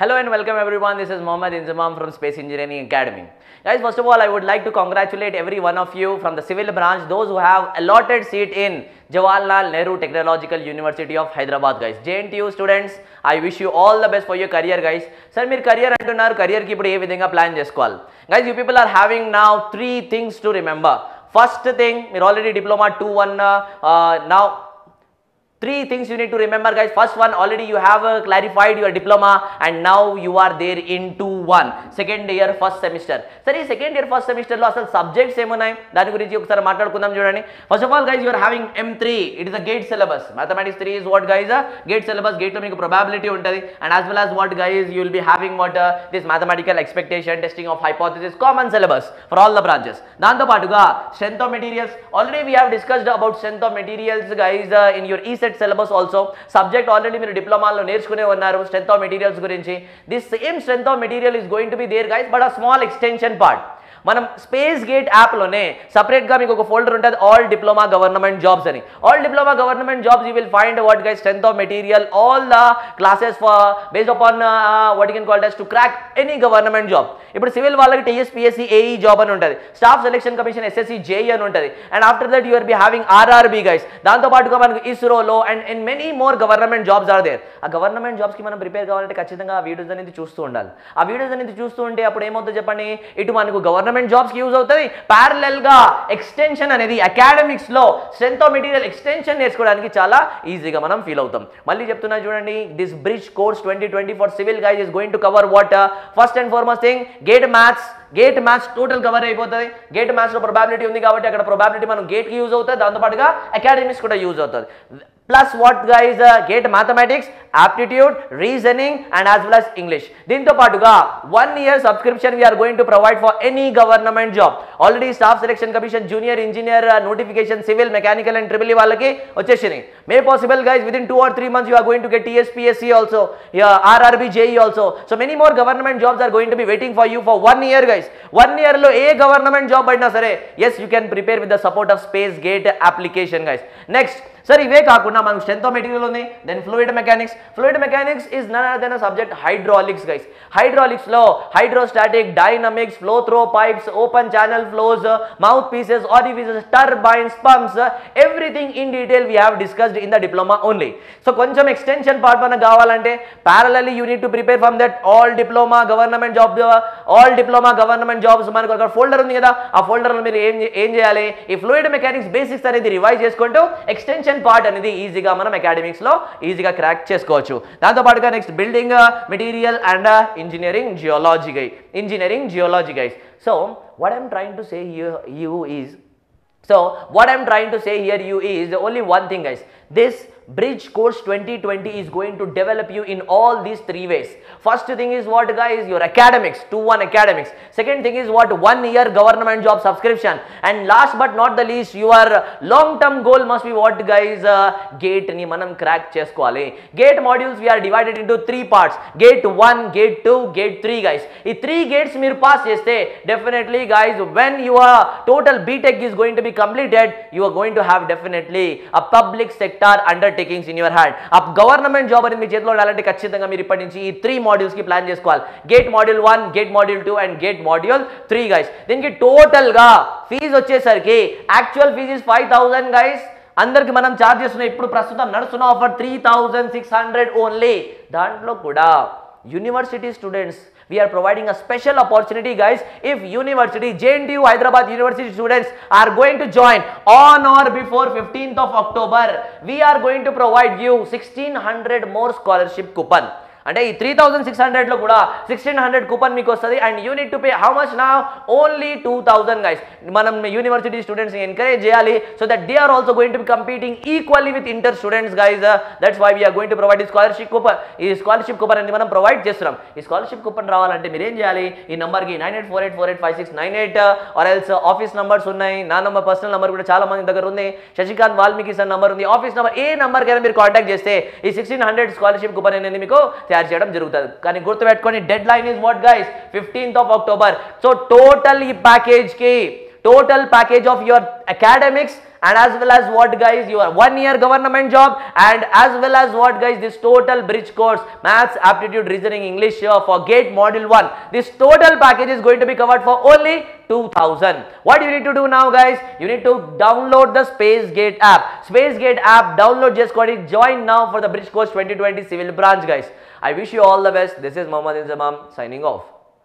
Hello and welcome everyone. This is Mohammad Inzamam from Space Engineering Academy. Guys, first of all, I would like to congratulate every one of you from the civil branch, those who have allotted seat in Jawaharlal Nehru Technological University of Hyderabad, guys. JNTU students, I wish you all the best for your career, guys. Sir, meer career antunnaru, career ki ippudu ee vidhanga plan chesukovali. Guys, you people are having now 3 things to remember. First thing, meer already diploma 2-1 now. 3 things you need to remember, guys. First one, already you have clarified your diploma and now you are there in 2-1 second year first semester. Sir, ee second year first semester lo asalu subjects em unnai dani gurinchi okasari maatladukundam chudandi. First of all, guys, you are having M3. It is a gate syllabus. Mathematics 3 is what, guys? Gate syllabus. Gate lo meeku probability untadi, and as well as what, guys, you will be having what this mathematical expectation, testing of hypothesis, common syllabus for all the branches. Danto paatuga strength of materials, already we have discussed about strength of materials, guys, in your ECET syllabus also. Subject already మీరు డిప్లొమాలో నేర్చుకునే ఉన్నారు strength of materials గురించి. This same strength of material is going to be there, guys, but a small extension part. మనం space gate యాప్లోనే సపరేట్గా మీకు ఒక folder ఉంటుంది, ఆల్ డిప్లొమా గవర్నమెంట్ జాబ్స్ అని. All diploma government jobs you will find what, guys, strength of material, all the classes for based upon what you can call to crack any government job. ఇప్పుడు civil వాళ్ళకి TSPSC AE job అని ఉంటుంది, staff selection commission SSC JE అని ఉంటుంది, and after that you are be having RRB, guys. దాంతోపాటుగా మనకు ఇస్రోలో and in many more government jobs are there. ఆ గవర్నమెంట్ జాబ్స్కి మనం ప్రిపేర్ కావాలంటే ఖచ్చితంగా ఆ వీడియోస్ అనేది చూస్తూ ఉండాలి. ఆ వీడియోస్ అనేది చూస్తూ ఉంటే అప్పుడు ఏమవుతుందో చెప్పండి, ఇటు మనకు గవర్నమెంట్ జాబ్స్ కి యూజ్ అవుతుంది, ప్యారలల్ గా ఎక్స్టెన్షన్ అనేది అకాడమిక్స్ లో స్ట్రెంత్ ఆఫ్ మెటీరియల్ ఎక్స్టెన్షన్ నేర్చుకోవడానికి చాలా ఈజీగా మనం ఫీల్ అవుతాం. మళ్ళీ చెప్తున్నా చూడండి, this bridge course 2020 for civil, guys, is going to cover what, first and foremost thing gate maths total cover అయిపోతుంది. గేట్ మ్యాథ్స్ లో ప్రాబబిలిటీ ఉంది కాబట్టి అక్కడ ప్రాబబిలిటీ మనం గేట్ కి యూజ్ అవుతుంది, దాంతోపాటుగా అకాడమిక్స్ కూడా యూజ్ అవుతుంది. Plus what, guys, gate mathematics, aptitude, reasoning, and as well as English. దీంతో పాటుగా 1 year subscription we are going to provide for any government job. Already staff selection commission, junior engineer notification, civil, mechanical and triple E వాళ్ళకి వచ్చేసినాయి. May possible, guys, within 2 or 3 months you are going to get TSPSC also, RRB, JE also. So many more government jobs are going to be waiting for you for 1 year, guys. 1 year లో ఏ government job అయినా సరే, yes, you can prepare with the support of Space Gate application, guys. Next, సరే, ఇవే కాకుండా మనకు strength of material ఉంది, then fluid mechanics. Fluid mechanics is none other than subject hydraulics, guys. Hydraulics లో hydrostatic, dynamics, flow through pipes, open channel flows, mouthpieces, orifices, turbines, pumps, everything in detail we have discussed in the diploma only. So కొంచెం extension part మనకు కావాలంటే parallelly you need to prepare from that all diploma government jobs. మనకు ఒక folder ఉంది కదా, ఆ ఫోల్డర్లో మీరు ఏం చేయాలి, ఈ ఫ్లూయిడ్ మెకానిక్స్ బేసిక్స్ అనేది రివైజ్ చేసుకుంటూ ఎక్స్టెన్షన్ పార్ట్ అనేది ఈజీగా మనం అకాడమిక్స్ లో ఈజీగా క్రాక్ చేసుకోవచ్చు. దాంతో పాటుగా next building material and engineering geology, guys. So what I'm trying to say here is only one thing, guys. This Bridge Course 2020 is going to develop you in all these 3 ways. First thing is what, guys, your academics, 2-1 academics. Second thing is what, 1 year government job subscription. And last but not the least, your long term goal must be what, guys, gate ni manam crack chesukovali. Gate modules we are divided into 3 parts, gate 1, gate 2, gate 3, guys. Ee 3 gates meer pass cheste definitely, guys, when your total BTech is going to be completed, you are going to have definitely a public sector undertakings in your hand. ఆ government job అనేది మీ చేతిలో ఉండాలంటే ఖచ్చితంగా మీరు ఇప్పటి నుంచి ఈ 3 modules కి ప్లాన్ చేసుకోవాలి. Gate module 1, gate module 2 and gate module 3, guys. దీనికి టోటల్ గా ఫీజు వచ్చేసరికి యాక్చువల్ ఫీజు ఇస్ 5,000, గైస్. అందరికి మనం చార్జ్ చేస్తున్నాం, ఇప్పుడు ప్రస్తుతం నడుస్తున్న ఆఫర్ 3,600 ఓన్లీ. దాంట్లో కూడా university students we are providing a special opportunity, guys. If university, JNTU Hyderabad University students are going to join on or before 15th of October, we are going to provide you 1,600 more scholarship coupon. అంటే ఈ 3,600 లో కూడా 1,600 coupon మీకు వస్తుంది, and you need to pay how much now, only 2,000, guys. మనం university students encourage చేయాలి so that they are also going to be competing equally with inter students, guys. That's why we're going to provide scholarship coupon. ఈ scholarship coupon అనేది మనం provide చేస్తున్నాం. ఈ scholarship coupon రావాలంటే మీరు ఏం చేయాలి, ఈ నంబర్కి 9848485698 ఆర్ ఎల్స్ ఆఫీస్ నంబర్స్ ఉన్నాయి, నా నంబర్ పర్సనల్ నంబర్ కూడా చాలా మంది దగ్గర ఉంది, శశికాంత్ వాల్మీకి సార్ నంబర్ ఉంది, ఆఫీస్ నంబర్, ఏ నంబర్ కైనా మీరు కాంటాక్ట్ చేస్తే ఈ 1,600 స్కాలర్షిప్ కూపన్ అనేది మీకు తయారు చేయడం జరుగుతుంది. కానీ గుర్తుపెట్టుకోండి, dead line is what, guys, 15th of October. So total ఈ ప్యాకేజ్ కి, total package of your academics and as well as what guys, your 1-year government job, and as well as what guys, this total bridge course, maths, aptitude, reasoning, English for GATE module 1. This total package is going to be covered for only 2000. What you need to do now guys, you need to download the SpaceGate app. SpaceGate app, download, just got it, join now for the bridge course 2020 civil branch guys. I wish you all the best. This is Mohammad Inzamam signing off.